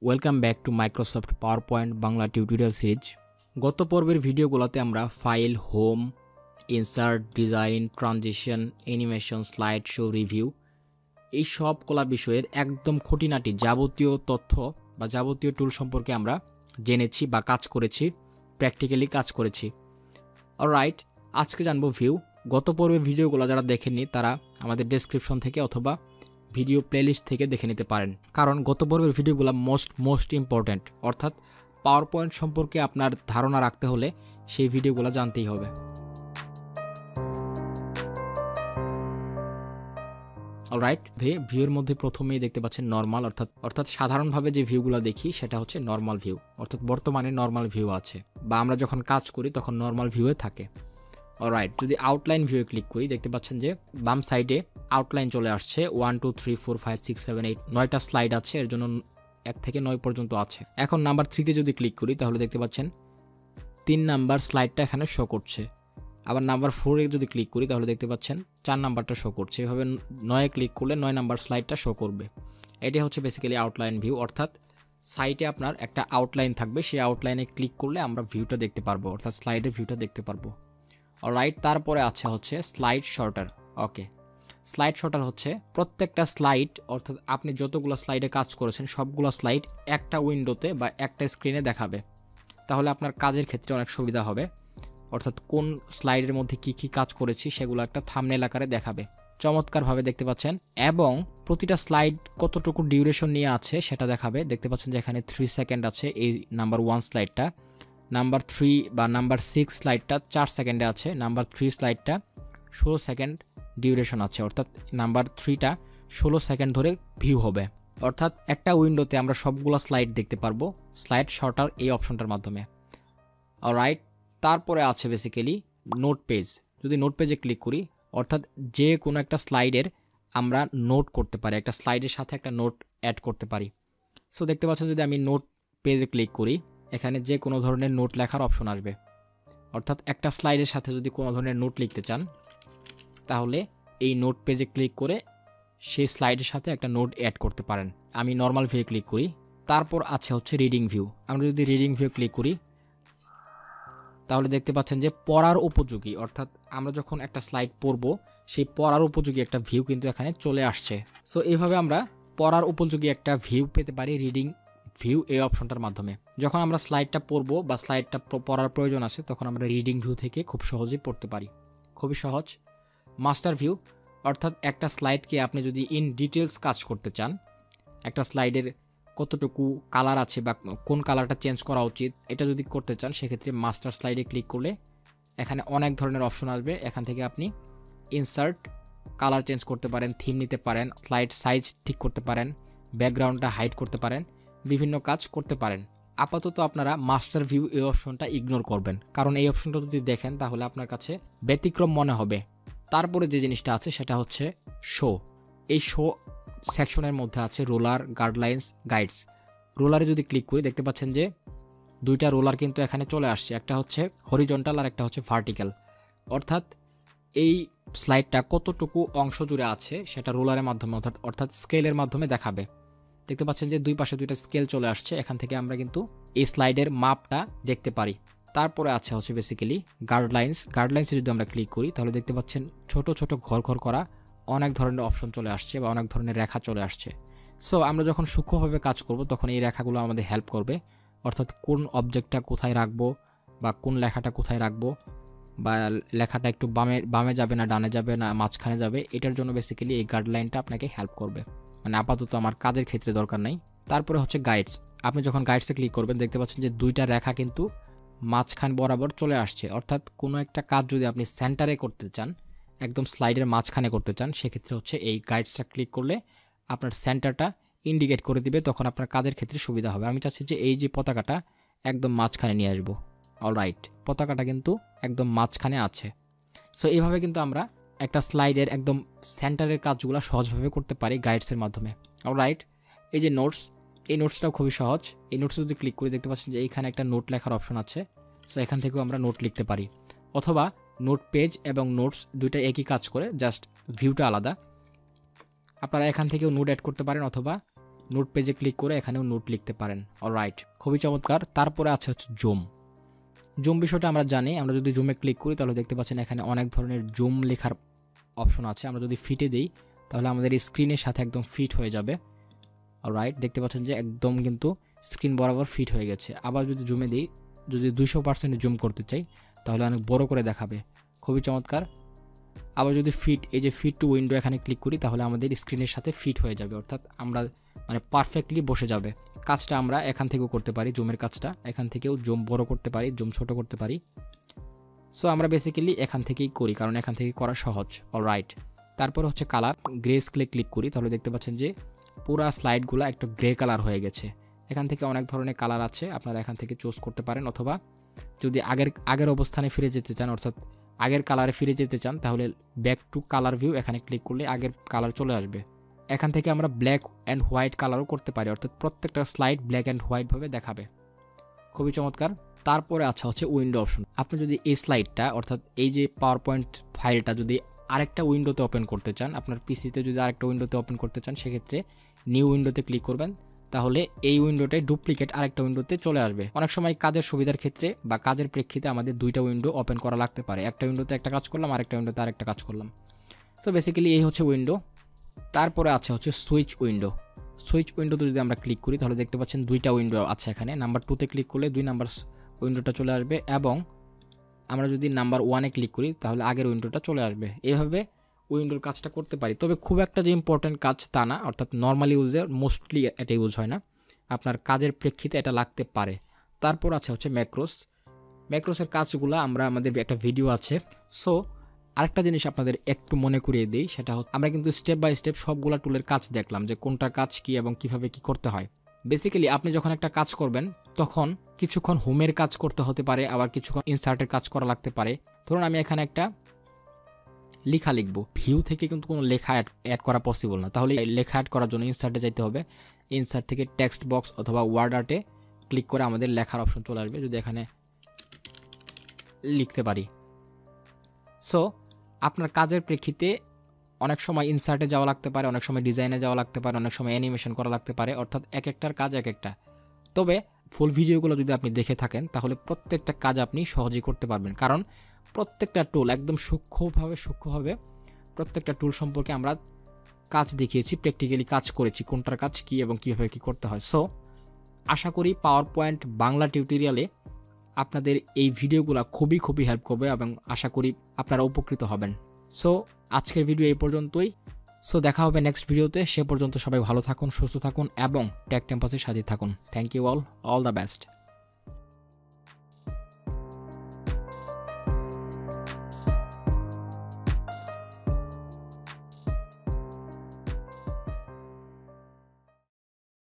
Welcome back to Microsoft power point Bangla tutorial series. গত পর্বের ভিডিওগুলোতে আমরা file, home, insert, design, transition, animation, slide show, review এই সবগুলা বিষয়ের একদম খুঁটিনাটি যাবতীয় তথ্য বা যাবতীয় টুল সম্পর্কে আমরা জেনেছি বা কাজ করেছি, প্র্যাকটিক্যালি কাজ করেছি। অলরাইট, আজকে জানবো ভিউ। গত পর্বের ভিডিওগুলো যারা দেখেননি তারা আমাদের ডেসক্রিপশন থেকে অথবা ভিডিও প্লেলিস্ট থেকে দেখে নিতে পারেন, কারণ গত পর্বের ভিডিওগুলো মোস্ট ইম্পর্ট্যান্ট। অর্থাৎ পাওয়ার পয়েন্ট সম্পর্কে আপনার ধারণা রাখতে হলে সেই ভিডিওগুলো জানতেই হবে। অলরাইট, ভিউর মধ্যে প্রথমেই দেখতে পাচ্ছেন নর্মাল, অর্থাৎ সাধারণভাবে যে ভিউগুলো দেখি সেটা হচ্ছে নর্মাল ভিউ। অর্থাৎ বর্তমানে নর্মাল ভিউ আছে বা আমরা যখন কাজ করি তখন নর্মাল ভিউয়ে থাকে। অলরাইট, যদি আউটলাইন ভিউয়ে ক্লিক করি দেখতে পাচ্ছেন যে বাম সাইডে আউটলাইন চলে আসছে। 1 2 3 4 5 6 7 8 9টা স্লাইড আছে, এর জন্য 1 থেকে 9 পর্যন্ত আছে। এখন নাম্বার 3তে যদি ক্লিক করি তাহলে দেখতে পাচ্ছেন 3 নাম্বার স্লাইডটা এখানে শো করছে। আবার নাম্বার 4-এ যদি ক্লিক করি তাহলে দেখতে পাচ্ছেন 4 নাম্বারটা শো করছে। এভাবে 9-এ ক্লিক করলে 9 নাম্বার স্লাইডটা শো করবে। এটাই হচ্ছে বেসিক্যালি আউটলাইন ভিউ। অর্থাৎ সাইটে আপনার একটা আউটলাইন থাকবে, সেই আউটলাইনে ক্লিক করলে আমরা ভিউটা দেখতে পারবো, অর্থাৎ স্লাইডের ভিউটা দেখতে পারবো। অলরাইট, তারপরে আছে হচ্ছে স্লাইড শর্টার। ওকে, স্লাইড শর্টার হচ্ছে প্রত্যেকটা স্লাইড, অর্থাৎ আপনি যতগুলো স্লাইডে কাজ করেছেন সবগুলো স্লাইড একটা উইন্ডোতে বা একটা স্ক্রিনে দেখাবে। তাহলে আপনার কাজের ক্ষেত্রে অনেক সুবিধা হবে। অর্থাৎ কোন স্লাইডের মধ্যে কি কি কাজ করেছি সেগুলো একটা থাম্বনেল আকারে দেখাবে, চমৎকারভাবে দেখতে পাচ্ছেন। এবং প্রতিটা স্লাইড কতটুকু ডিউরেশন নিয়ে আছে সেটা দেখাবে। দেখতে পাচ্ছেন যে এখানে 3 সেকেন্ড আছে এই নাম্বার 1 স্লাইডটা, নাম্বার 3 বা নাম্বার 6 স্লাইডটা 4 সেকেন্ডে আছে, নাম্বার 3 স্লাইডটা 16 সেকেন্ড ডিউরেশন আছে। অর্থাৎ নাম্বার 3টা 16 সেকেন্ড ধরে ভিউ হবে। অর্থাৎ একটা উইন্ডোতে আমরা সবগুলো স্লাইড দেখতে পারবো স্লাইড শর্টার এই অপশনটার মাধ্যমে। অলরাইট, তারপরে আছে বেসিক্যালি নোট পেজ। যদি নোট পেজে ক্লিক করি, অর্থাৎ যে কোনো একটা স্লাইডের আমরা নোট করতে পারি, একটা স্লাইডের সাথে একটা নোট অ্যাড করতে পারি। সো দেখতে পাচ্ছেন যদি আমি নোট পেজে ক্লিক করি এখানে যে কোনো ধরনের নোট লেখার অপশন আসবে। অর্থাৎ একটা স্লাইডের সাথে যদি কোনো ধরনের নোট লিখতে চান তাহলে এই নোট পেজে ক্লিক করে সেই স্লাইডের সাথে একটা নোট অ্যাড করতে পারেন। আমি নর্মাল ভিউ ক্লিক করি। তারপর আছে হচ্ছে রিডিং ভিউ। আমরা যদি রিডিং ভিউ ক্লিক করি তাহলে দেখতে পাচ্ছেন যে পড়ার উপযোগী, অর্থাৎ আমরা যখন একটা স্লাইড পড়ব সেই পড়ার উপযোগী একটা ভিউ কিন্তু এখানে চলে আসছে। সো এইভাবে আমরা পড়ার উপযোগী একটা ভিউ পেতে পারি রিডিং ভিউ এই অপশনটার মাধ্যমে। যখন আমরা স্লাইডটা পড়বো বা স্লাইডটা পড়ার প্রয়োজন আছে তখন আমরা রিডিং ভিউ থেকে খুব সহজেই পড়তে পারি, খুবই সহজ। মাস্টার ভিউ, অর্থাৎ একটা স্লাইডকে আপনি যদি ইন ডিটেলস কাজ করতে চান, একটা স্লাইডের কতটুকু কালার আছে বা কোন কালারটা চেঞ্জ করা উচিত এটা যদি করতে চান সেক্ষেত্রে মাস্টার স্লাইডে ক্লিক করলে এখানে অনেক ধরনের অপশন আসবে। এখান থেকে আপনি ইনসার্ট, কালার চেঞ্জ করতে পারেন, থিম নিতে পারেন, স্লাইড সাইজ ঠিক করতে পারেন, ব্যাকগ্রাউন্ডটা হাইড করতে পারেন, বিভিন্ন কাজ করতে পারেন। আপাতত আপনারা মাস্টার ভিউ এই অপশনটা ইগনোর করবেন, কারণ এই অপশনটা যদি দেখেন তাহলে আপনার কাছে ব্যতিক্রম মনে হবে। তারপরে যে জিনিসটা আছে সেটা হচ্ছে শো। এই শো সেকশনের মধ্যে আছে রোলার, গাইডলাইন্স, গাইডস। রোলারে যদি ক্লিক করি দেখতে পাচ্ছেন যে দুইটা রোলার কিন্তু এখানে চলে আসছে, একটা হচ্ছে হরিজন্টাল আর একটা হচ্ছে ভার্টিক্যাল। অর্থাৎ এই স্লাইডটা কতটুকু অংশ জুড়ে আছে সেটা রোলারের মাধ্যমে অর্থাৎ স্কেলের মাধ্যমে দেখাবে। দেখতে পাচ্ছেন যে দুই পাশে দুইটা স্কেল চলে আসছে, এখান থেকে আমরা কিন্তু এই স্লাইডের মাপটা দেখতে পারি। তারপরে আছে হচ্ছে বেসিক্যালি গাইডলাইন্স। গাইডলাইন্সে যদি আমরা ক্লিক করি তাহলে দেখতে পাচ্ছেন ছোট ছোট ঘর ঘর করা অনেক ধরনের অপশন চলে আসছে বা অনেক ধরনের রেখা চলে আসছে। সো আমরা যখন সূক্ষ্মভাবে কাজ করব তখন এই রেখাগুলো আমাদের হেল্প করবে। অর্থাৎ কোন অবজেক্টটা কোথায় রাখবো বা কোন লেখাটা কোথায় রাখবো বা লেখাটা একটু বামে যাবে না ডানে যাবে না মাঝখানে যাবে, এটার জন্য বেসিক্যালি এই গাইডলাইনটা আপনাকে হেল্প করবে। মানে আপাতত আমার কাজের ক্ষেত্রে দরকার নাই। তারপরে হচ্ছে গাইডস। আপনি যখন গাইডসে ক্লিক করবেন দেখতে পাচ্ছেন যে দুইটা রেখা কিন্তু মাঝখান বরাবর চলে আসছে। অর্থাৎ কোনো একটা কাজ যদি আপনি সেন্টারে করতে চান, একদম স্লাইডের মাঝখানে করতে চান, সেক্ষেত্রে হচ্ছে এই গাইডসটা ক্লিক করলে আপনার সেন্টারটা ইন্ডিকেট করে দিবে, তখন আপনার কাজের ক্ষেত্রে সুবিধা হবে। আমি চাচ্ছি যে এই যে পতাকাটা একদম মাঝখানে নিয়ে আসবো। অলরাইট, পতাকাটা কিন্তু একদম মাঝখানে আছে। সো এইভাবে কিন্তু আমরা একটা স্লাইডের একদম সেন্টারের কাজগুলো সহজভাবে করতে পারি গাইডসের মাধ্যমে। অলরাইট, এই যে নোটস, এই নোটসটাও খুবই সহজ। এই নোটসে যদি ক্লিক করে দেখতে পাচ্ছেন যে এইখানে একটা নোট লেখার অপশন আছে। সো এখান থেকেও আমরা নোট লিখতে পারি, অথবা নোট পেজ এবং নোটস দুইটা একই কাজ করে, জাস্ট ভিউটা আলাদা। আপনারা এখান থেকেও নোট অ্যাড করতে পারেন অথবা নোট পেজে ক্লিক করে এখানেও নোট লিখতে পারেন। অলরাইট, খুবই চমৎকার। তারপরে আছে হচ্ছে জুম। জুম বিষয়টা আমরা জানি, আমরা যদি জুমে ক্লিক করি তাহলে দেখতে পাচ্ছেন এখানে অনেক ধরনের জুম লেখার অপশন আছে। আমরা যদি ফিটে দিই তাহলে আমাদের স্ক্রিনের সাথে একদম ফিট হয়ে যাবে। অলরাইট, দেখতে পাচ্ছেন যে একদম কিন্তু স্ক্রিন বরাবর ফিট হয়ে গেছে। আবার যদি জুমে দিই, যদি 200% জুম করতে চাই তাহলে অনেক বড় করে দেখাবে, খুবই চমৎকার। আবার যদি এই যে ফিট টু উইন্ডো এখানে ক্লিক করি তাহলে আমাদের স্ক্রিনের সাথে ফিট হয়ে যাবে, অর্থাৎ আমরা মানে পারফেক্টলি বসে যাবে। কাজটা আমরা এখান থেকেও করতে পারি, জুমের কাজটা এখান থেকেও জুম বড় করতে পারি, জুম ছোট করতে পারি। সো আমরা বেসিক্যালি এখান থেকেই করি, কারণ এখান থেকে করা সহজ। অলরাইট, তারপর হচ্ছে কালার। গ্রে স্কেলে ক্লিক করি তাহলে দেখতে পাচ্ছেন যে পুরা স্লাইডগুলো একটা গ্রে কালার হয়ে গেছে। এখান থেকে অনেক ধরনের কালার আছে, আপনারা এখান থেকে চুজ করতে পারেন, অথবা যদি আগের অবস্থানে ফিরে যেতে চান, অর্থাৎ আগের কালারে ফিরে যেতে চান, তাহলে ব্যাক টু কালার ভিউ এখানে ক্লিক করলে আগের কালার চলে আসবে। এখান থেকে আমরা ব্ল্যাক অ্যান্ড হোয়াইট কালারও করতে পারি, অর্থাৎ প্রত্যেকটা স্লাইড ব্ল্যাক অ্যান্ড হোয়াইটভাবে দেখাবে, খুবই চমৎকার। তারপরে আচ্ছা হচ্ছে উইন্ডো অপশন। আপনি যদি এই স্লাইডটা, অর্থাৎ এই যে পাওয়ার পয়েন্ট ফাইলটা যদি আরেকটা উইন্ডোতে ওপেন করতে চান, আপনার পিসিতে যদি আরেকটা উইন্ডোতে ওপেন করতে চান, সেক্ষেত্রে নিউ উইন্ডোতে ক্লিক করবেন, তাহলে এই উইন্ডোটাই ডুপ্লিকেট আরেকটা উইন্ডোতে চলে আসবে। অনেক সময় কাজের সুবিধার ক্ষেত্রে বা কাজের প্রেক্ষিতে আমাদের দুইটা উইন্ডো ওপেন করা লাগতে পারে, একটা উইন্ডোতে একটা কাজ করলাম, আরেকটা উইন্ডোতে আরেকটা কাজ করলাম। সো বেসিক্যালি এই হচ্ছে উইন্ডো। তারপরে আছে হচ্ছে সুইচ উইন্ডো। সুইচ উইন্ডোতে যদি আমরা ক্লিক করি তাহলে দেখতে পাচ্ছেন দুইটা উইন্ডো আছে এখানে। নাম্বার 2তে ক্লিক করলে 2 নাম্বার উইন্ডোটা চলে আসবে, এবং আমরা যদি নাম্বার 1-এ ক্লিক করি তাহলে আগের উইন্ডোটা চলে আসবে। এইভাবে উইন্ডোর কাজটা করতে পারি, তবে খুব একটা যে ইম্পর্টেন্ট কাজ তা না, অর্থাৎ নর্মাল ইউজে মোস্টলি এটা ইউজ হয় না, আপনার কাজের প্রেক্ষিতে এটা লাগতে পারে। তারপর আছে হচ্ছে ম্যাক্রোস। ম্যাক্রোসের কাজগুলো আমাদের একটা ভিডিও আছে। সো আরেকটা জিনিস আপনাদের একটু মনে করিয়ে দিই, সেটা হচ্ছে আমরা কিন্তু স্টেপ বাই স্টেপ সবগুলা টুলের কাজ দেখলাম, যে কোনটার কাজ কি এবং কিভাবে কি করতে হয়। বেসিক্যালি আপনি যখন একটা কাজ করবেন তখন কিছুক্ষণ হোমের কাজ করতে হতে পারে, আবার কিছুক্ষণ ইনসার্টের কাজ করা লাগতে পারে। ধরুন আমি এখানে একটা লেখা লিখব, ভিউ থেকে কিন্তু কোনো লেখা অ্যাড করা পসিবল না, তাহলে লেখা অ্যাড করার জন্য ইনসার্টে যাইতে হবে। ইনসার্ট থেকে টেক্সট বক্স অথবা ওয়ার্ড আর্টে ক্লিক করে আমাদের লেখার অপশন চলে আসবে, যদি এখানে লিখতে পারি। সো আপনার কাজের প্রেক্ষিতে অনেক সময় ইনসার্টে যাওয়া লাগতে পারে, অনেক সময় ডিজাইনে যাওয়া লাগতে পারে, অনেক সময় অ্যানিমেশন করা লাগতে পারে, অর্থাৎ এক একটার কাজ এক একটা। তবে ফুল ভিডিওগুলো যদি আপনি দেখে থাকেন তাহলে প্রত্যেকটা কাজ আপনি সহজেই করতে পারবেন, কারণ প্রত্যেকটা টুল একদম সূক্ষ্মভাবে প্রত্যেকটা টুল সম্পর্কে আমরা কাজ দেখিয়েছি, প্র্যাকটিক্যালি কাজ করেছি, কোনটার কাজ কি এবং কীভাবে কী করতে হয়। সো আশা করি পাওয়ার পয়েন্ট বাংলা টিউটোরিয়ালে আপনাদের এই ভিডিওগুলো খুবই হেল্প করবে, এবং আশা করি আপনারা উপকৃত হবেন। সো আজকের ভিডিও এই পর্যন্তই। সো দেখা হবে নেক্সট ভিডিওতে। সে পর্যন্ত সবাই ভালো থাকুন, সুস্থ থাকুন এবং টেক টেম্পাসের সাথে থাকুন। Thank you all the best.